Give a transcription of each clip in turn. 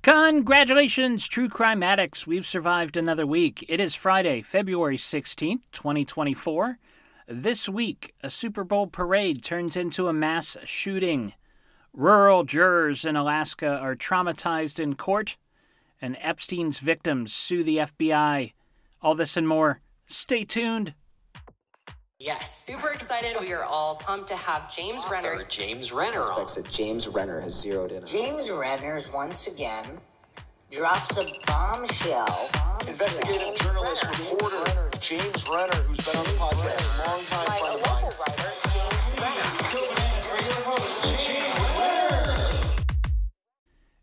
Congratulations, true crime addicts. We've survived another week. It is Friday, February 16th, 2024. This week, a Super Bowl parade turns into a mass shooting. Rural jurors in Alaska are traumatized in court, and Epstein's victims sue the FBI. All this and more. Stay tuned. Yes. Super excited. We are all pumped to have James Renner. James Renner on. That James Renner has zeroed in on. James Renner once again drops a bombshell. Investigative journalist, reporter, James Renner, who's been on the podcast, long-time friend of mine.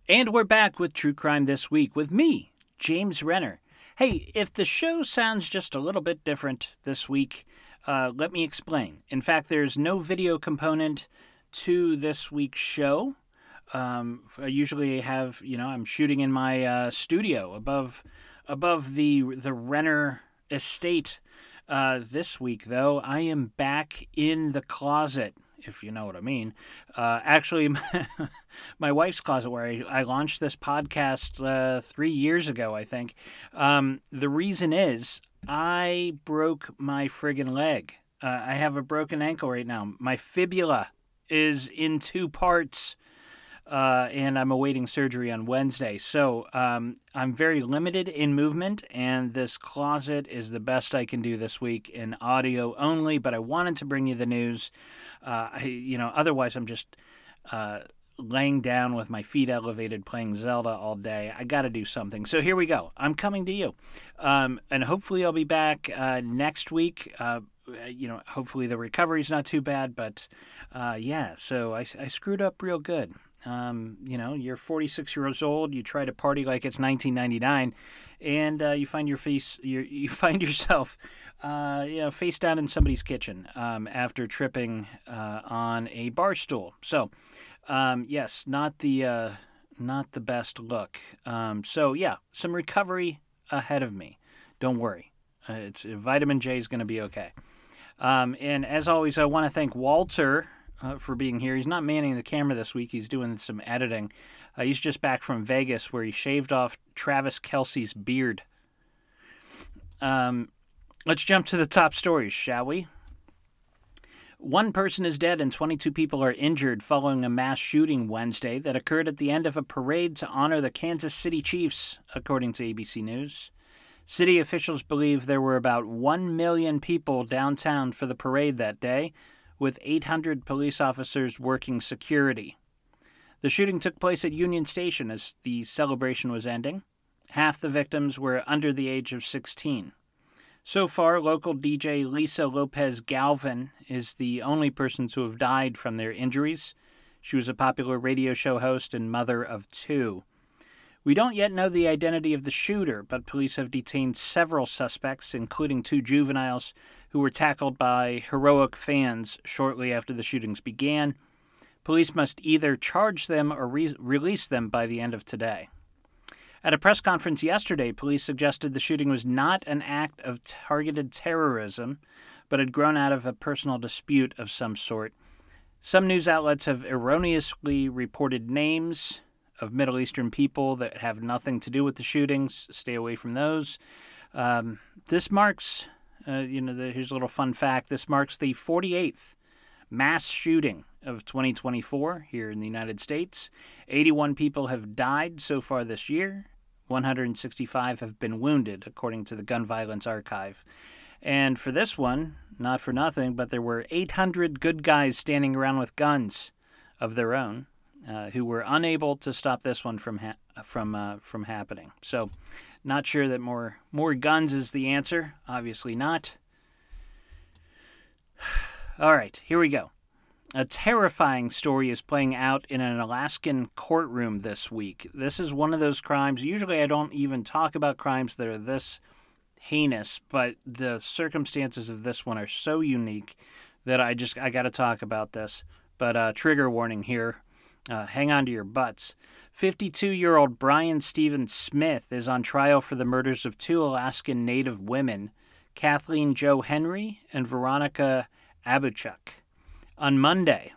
And we're back with True Crime This Week with me, James Renner. Hey, if the show sounds just a little bit different this week, let me explain. In fact, there's no video component to this week's show. I usually have, I'm shooting in my studio above the Renner estate. This week, though, I am back in the closet, if you know what I mean. Actually, my wife's closet, where I launched this podcast 3 years ago, I think. The reason is I broke my friggin' leg. I have a broken ankle right now. My fibula is in 2 parts. And I'm awaiting surgery on Wednesday. So I'm very limited in movement, and this closet is the best I can do this week in audio only. But I wanted to bring you the news. Otherwise I'm just laying down with my feet elevated playing Zelda all day. I got to do something. So here we go. I'm coming to you. And hopefully I'll be back next week. Hopefully the recovery's not too bad. But so I screwed up real good. You're 46 years old. You try to party like it's 1999, and you find yourself, face down in somebody's kitchen after tripping on a bar stool. So, yes, not the best look. Some recovery ahead of me. Don't worry. It's vitamin J is going to be okay. And as always, I want to thank Walter for being here. He's not manning the camera this week. He's doing some editing. He's just back from Vegas, where he shaved off Travis Kelce's beard. Let's jump to the top stories, shall we? 1 person is dead and 22 people are injured following a mass shooting Wednesday that occurred at the end of a parade to honor the Kansas City Chiefs, according to ABC News. City officials believe there were about 1 million people downtown for the parade that day, with 800 police officers working security. The shooting took place at Union Station as the celebration was ending. Half the victims were under the age of 16. So far, local DJ Lisa Lopez Galvin is the only person to have died from their injuries. She was a popular radio show host and mother of 2. We don't yet know the identity of the shooter, but police have detained several suspects, including 2 juveniles who were tackled by heroic fans shortly after the shootings began. Police must either charge them or release them by the end of today. At a press conference yesterday, police suggested the shooting was not an act of targeted terrorism, but had grown out of a personal dispute of some sort. Some news outlets have erroneously reported names of Middle Eastern people that have nothing to do with the shootings. Stay away from those. This marks, here's a little fun fact, this marks the 48th mass shooting of 2024 here in the United States. 81 people have died so far this year. 165 have been wounded, according to the Gun Violence Archive. And for this one, not for nothing, but there were 800 good guys standing around with guns of their own, who were unable to stop this one from happening. So, not sure that more guns is the answer. Obviously not. All right, here we go. A terrifying story is playing out in an Alaskan courtroom this week. This is one of those crimes. Usually I don't even talk about crimes that are this heinous, but the circumstances of this one are so unique that I got to talk about this. But trigger warning here. Hang on to your butts. 52-year-old Brian Stephen Smith is on trial for the murders of 2 Alaskan Native women, Kathleen Jo Henry and Veronica Abuchuk. On Monday,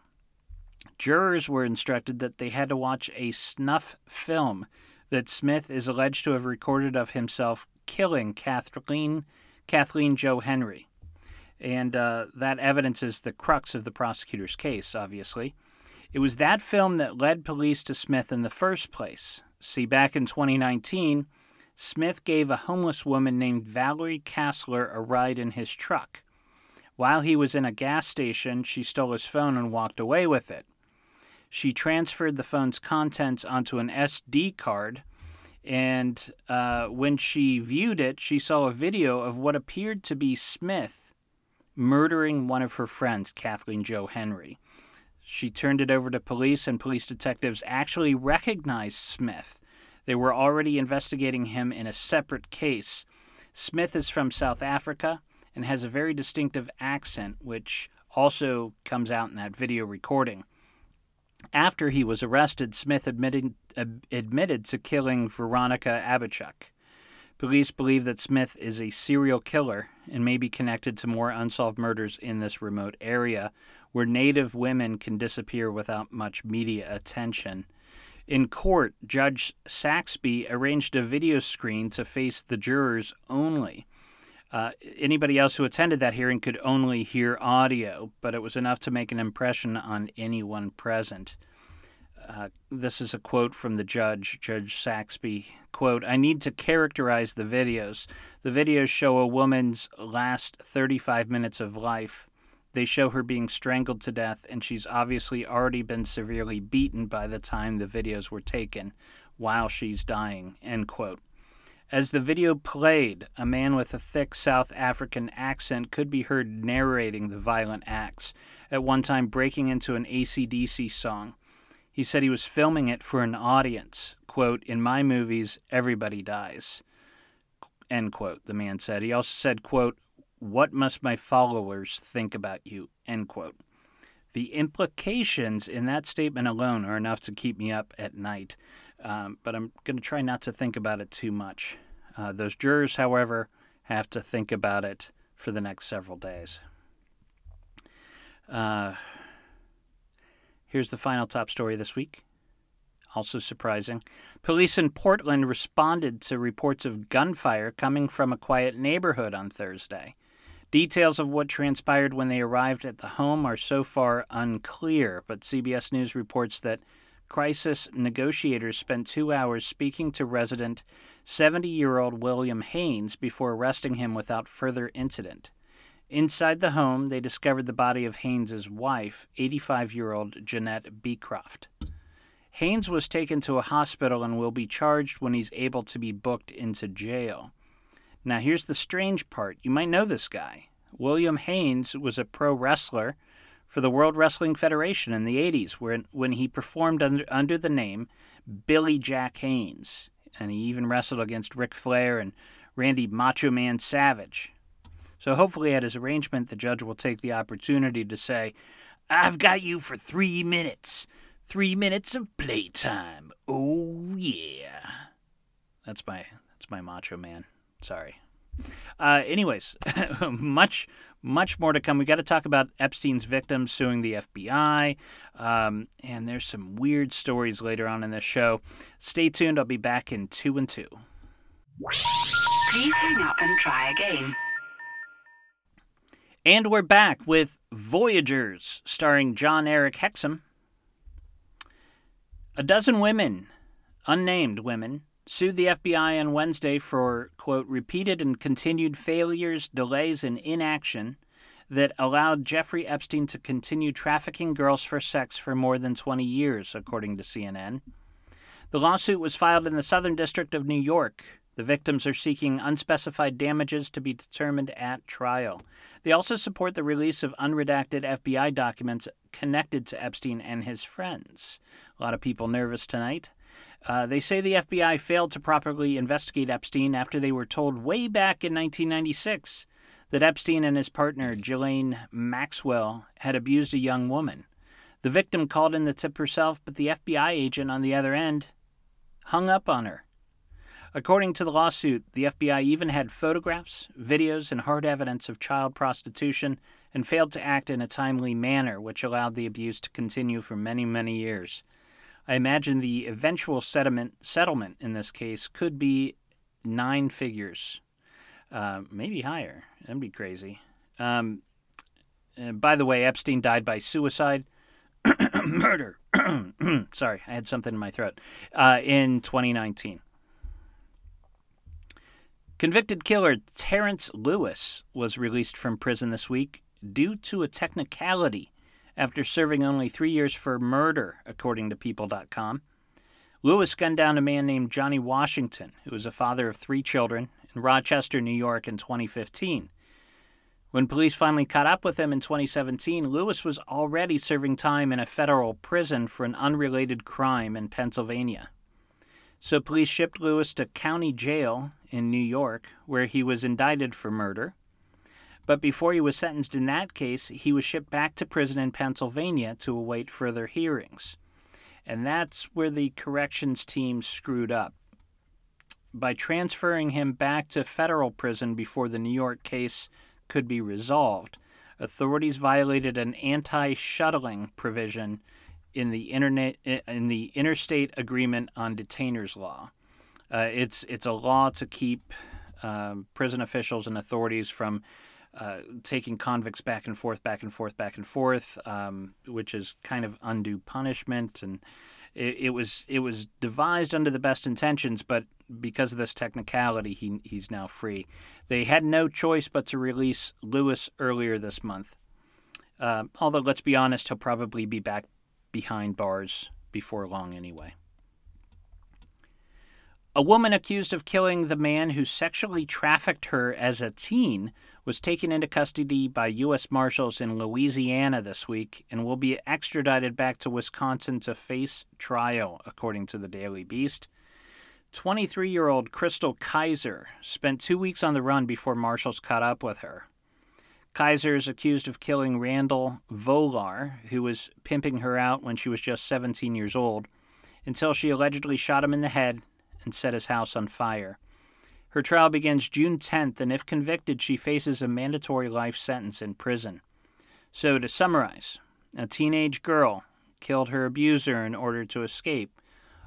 jurors were instructed that they had to watch a snuff film that Smith is alleged to have recorded of himself killing Kathleen Jo Henry. And that evidence is the crux of the prosecutor's case, obviously. It was that film that led police to Smith in the first place. See, back in 2019, Smith gave a homeless woman named Valerie Kassler a ride in his truck. While he was in a gas station, she stole his phone and walked away with it. She transferred the phone's contents onto an SD card, and when she viewed it, she saw a video of what appeared to be Smith murdering one of her friends, Kathleen Jo Henry. She turned it over to police, and police detectives actually recognized Smith. They were already investigating him in a separate case. Smith is from South Africa and has a very distinctive accent, which also comes out in that video recording. After he was arrested, Smith admitted to killing Veronica Abachuk. Police believe that Smith is a serial killer and may be connected to more unsolved murders in this remote area, where Native women can disappear without much media attention. In court, Judge Saxby arranged a video screen to face the jurors only. Anybody else who attended that hearing could only hear audio, but it was enough to make an impression on anyone present. This is a quote from the judge, Judge Saxby. Quote, "I need to characterize the videos. The videos show a woman's last 35 minutes of life. They show her being strangled to death, and she's obviously already been severely beaten by the time the videos were taken, while she's dying," end quote. As the video played, a man with a thick South African accent could be heard narrating the violent acts, at one time breaking into an AC/DC song. He said he was filming it for an audience. Quote, "In my movies, everybody dies," end quote, the man said. He also said, quote, "What must my followers think about you," end quote. The implications in that statement alone are enough to keep me up at night, but I'm going to try not to think about it too much. Those jurors, however, have to think about it for the next several days. Here's the final top story this week. Also surprising. Police in Portland responded to reports of gunfire coming from a quiet neighborhood on Thursday. Details of what transpired when they arrived at the home are so far unclear, but CBS News reports that crisis negotiators spent 2 hours speaking to resident 70-year-old William Haynes before arresting him without further incident. Inside the home, they discovered the body of Haynes' wife, 85-year-old Jeanette Beecroft. Haynes was taken to a hospital and will be charged when he's able to be booked into jail. Now, here's the strange part. You might know this guy. William Haynes was a pro wrestler for the World Wrestling Federation in the 80s, when he performed under the name Billy Jack Haynes. And he even wrestled against Ric Flair and Randy Macho Man Savage. So hopefully at his arraignment, the judge will take the opportunity to say, "I've got you for 3 minutes. 3 minutes of playtime. Oh, yeah." That's my Macho Man. Sorry. Anyways, much more to come. We got to talk about Epstein's victims suing the FBI, and there's some weird stories later on in this show. Stay tuned. I'll be back in 2 and 2. Please hang up and try again. And we're back with Voyagers, starring John Eric Hexum. A dozen women, unnamed women, sued the FBI on Wednesday for, quote, repeated and continued failures, delays, and inaction that allowed Jeffrey Epstein to continue trafficking girls for sex for more than 20 years, according to CNN. The lawsuit was filed in the Southern District of New York. The victims are seeking unspecified damages to be determined at trial. They also support the release of unredacted FBI documents connected to Epstein and his friends. A lot of people nervous tonight. They say the FBI failed to properly investigate Epstein after they were told way back in 1996 that Epstein and his partner, Ghislaine Maxwell, had abused a young woman. The victim called in the tip herself, but the FBI agent on the other end hung up on her. According to the lawsuit, the FBI even had photographs, videos, and hard evidence of child prostitution and failed to act in a timely manner, which allowed the abuse to continue for many, many years. I imagine the eventual settlement in this case could be 9 figures, maybe higher. That'd be crazy. And by the way, Epstein died by suicide, murder. Sorry, I had something in my throat. In 2019. Convicted killer Terrence Lewis was released from prison this week due to a technicality after serving only 3 years for murder, according to People.com. Lewis gunned down a man named Johnny Washington, who was a father of 3 children, in Rochester, New York in 2015. When police finally caught up with him in 2017, Lewis was already serving time in a federal prison for an unrelated crime in Pennsylvania. So police shipped Lewis to county jail in New York, where he was indicted for murder. But before he was sentenced in that case, he was shipped back to prison in Pennsylvania to await further hearings. And that's where the corrections team screwed up. By transferring him back to federal prison before the New York case could be resolved, authorities violated an anti-shuttling provision in the Interstate Agreement on Detainers Law. It's a law to keep prison officials and authorities from taking convicts back and forth, which is kind of undue punishment. And it was devised under the best intentions, but because of this technicality, he's now free. They had no choice but to release Lewis earlier this month. Although, let's be honest, he'll probably be back behind bars before long anyway. A woman accused of killing the man who sexually trafficked her as a teen was taken into custody by U.S. Marshals in Louisiana this week and will be extradited back to Wisconsin to face trial, according to the Daily Beast. 23-year-old Crystal Kaiser spent 2 weeks on the run before marshals caught up with her. Kaiser is accused of killing Randall Volar, who was pimping her out when she was just 17 years old, until she allegedly shot him in the head and set his house on fire. Her trial begins June 10th, and if convicted, she faces a mandatory life sentence in prison. So, to summarize, a teenage girl killed her abuser in order to escape,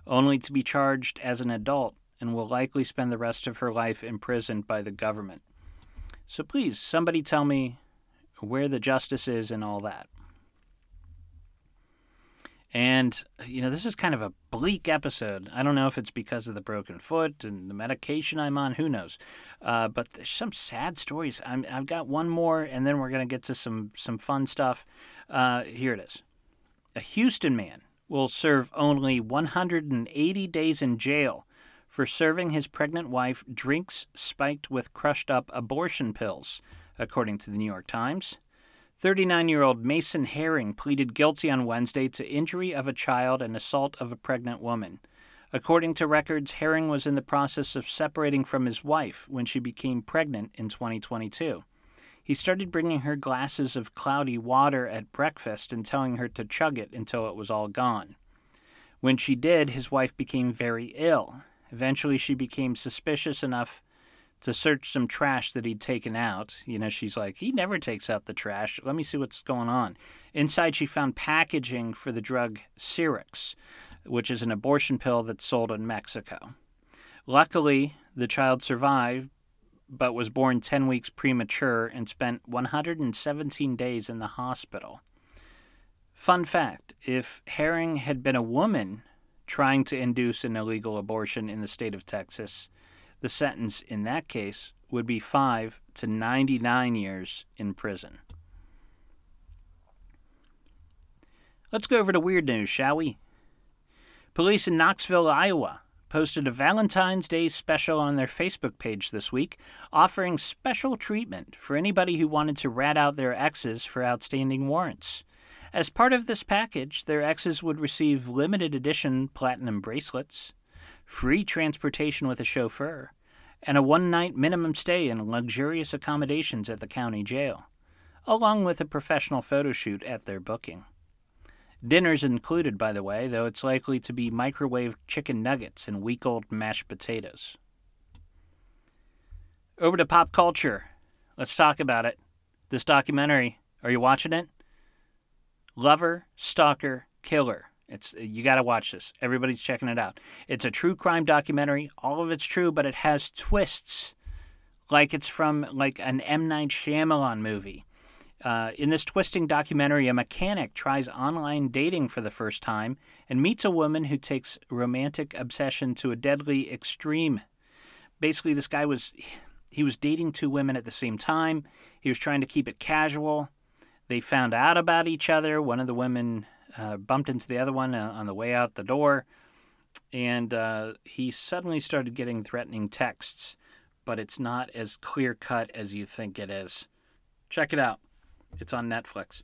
only to be charged as an adult and will likely spend the rest of her life imprisoned by the government. So please, somebody tell me where the justice is in all that. And, this is kind of a bleak episode. I don't know if it's because of the broken foot and the medication I'm on. Who knows? But there's some sad stories. I've got one more, and then we're going to get to some fun stuff. Here it is. A Houston man will serve only 180 days in jail for serving his pregnant wife drinks spiked with crushed-up abortion pills, according to the New York Times. 39-year-old Mason Herring pleaded guilty on Wednesday to injury of a child and assault of a pregnant woman. According to records, Herring was in the process of separating from his wife when she became pregnant in 2022. He started bringing her glasses of cloudy water at breakfast and telling her to chug it until it was all gone. When she did, his wife became very ill. Eventually, she became suspicious enough to search some trash that he'd taken out. She's like, he never takes out the trash. Let me see what's going on. Inside, she found packaging for the drug Syrinx, which is an abortion pill that's sold in Mexico. Luckily, the child survived, but was born 10 weeks premature and spent 117 days in the hospital. Fun fact, if Herring had been a woman trying to induce an illegal abortion in the state of Texas, the sentence in that case would be 5 to 99 years in prison. Let's go over to weird news, shall we? Police in Knoxville, Iowa, posted a Valentine's Day special on their Facebook page this week, offering special treatment for anybody who wanted to rat out their exes for outstanding warrants. As part of this package, their exes would receive limited edition platinum bracelets, free transportation with a chauffeur, and a one-night minimum stay in luxurious accommodations at the county jail, along with a professional photo shoot at their booking. Dinner's included, by the way, though it's likely to be microwaved chicken nuggets and week-old mashed potatoes. Over to pop culture. Let's talk about it. This documentary, are you watching it? Lover, Stalker, Killer. You got to watch this. Everybody's checking it out. It's a true crime documentary. All of it's true, but it has twists like it's from like an M. Night Shyamalan movie. In this twisting documentary, a mechanic tries online dating for the first time and meets a woman who takes romantic obsession to a deadly extreme. Basically, this guy was dating two women at the same time. He was trying to keep it casual. They found out about each other. One of the women bumped into the other one on the way out the door, and he suddenly started getting threatening texts, but it's not as clear-cut as you think it is. Check it out. It's on Netflix.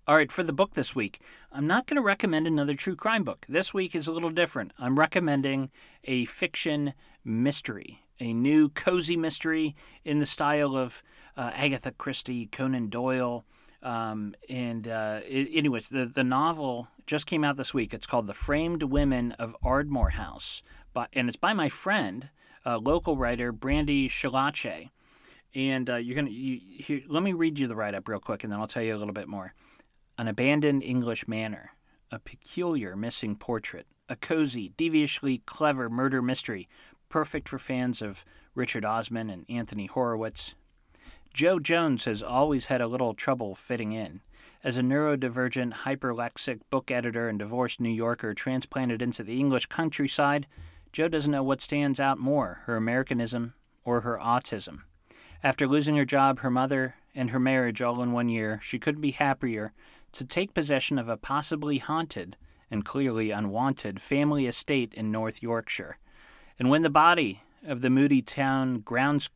All right, for the book this week, I'm not going to recommend another true crime book. This week is a little different. I'm recommending a fiction mystery, a new cozy mystery in the style of Agatha Christie, Conan Doyle. Anyways, the novel just came out this week. It's called The Framed Women of Ardmore House, and it's by my friend, local writer Brandy Shalache. And let me read you the write-up real quick, and then I'll tell you a little bit more. An abandoned English manor, a peculiar missing portrait, a cozy, deviously clever murder mystery, perfect for fans of Richard Osman and Anthony Horowitz. Joe Jones has always had a little trouble fitting in. As a neurodivergent, hyperlexic book editor and divorced New Yorker transplanted into the English countryside, Joe doesn't know what stands out more, her Americanism or her autism. After losing her job, her mother, and her marriage all in 1 year, she couldn't be happier to take possession of a possibly haunted and clearly unwanted family estate in North Yorkshire. And when the body of the moody groundskeeper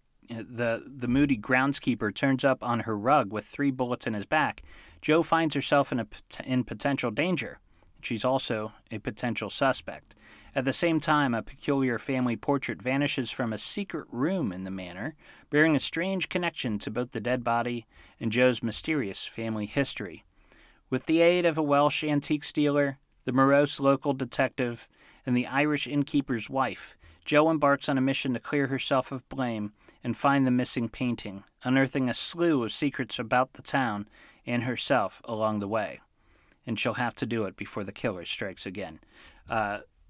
turns up on her rug with 3 bullets in his back, Jo finds herself in potential danger. She's also a potential suspect. At the same time, a peculiar family portrait vanishes from a secret room in the manor, bearing a strange connection to both the dead body and Jo's mysterious family history. With the aid of a Welsh antique dealer, the morose local detective, and the Irish innkeeper's wife, Jo embarks on a mission to clear herself of blame and find the missing painting, unearthing a slew of secrets about the town and herself along the way. And she'll have to do it before the killer strikes again.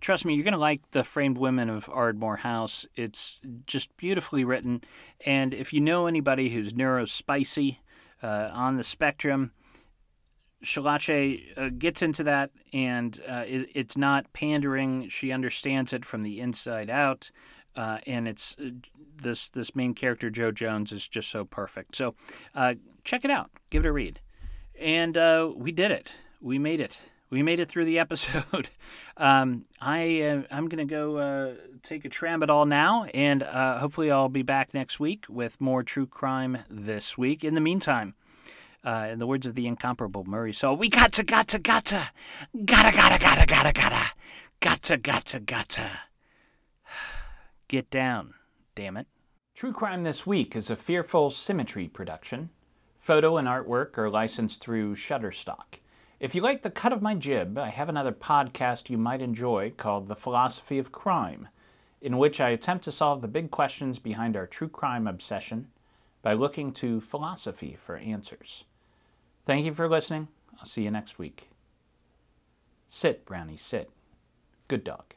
Trust me, you're going to like The Framed Women of Ardmore House. It's just beautifully written. And if you know anybody who's neurospicy on the spectrum, Shalache gets into that, and it's not pandering. She understands it from the inside out. And it's this main character, Joe Jones, is just so perfect. So check it out. Give it a read. And we did it. We made it. We made it through the episode. I'm going to go take a tramadol now, and hopefully I'll be back next week with more true crime this week. In the meantime, in the words of the incomparable Murray Saul, we gotta get down, damn it. True Crime This Week is a Fearful Symmetry production. Photo and artwork are licensed through Shutterstock. If you like the cut of my jib, I have another podcast you might enjoy called The Philosophy of Crime, in which I attempt to solve the big questions behind our true crime obsession by looking to philosophy for answers. Thank you for listening. I'll see you next week. Sit, Brownie, sit. Good dog.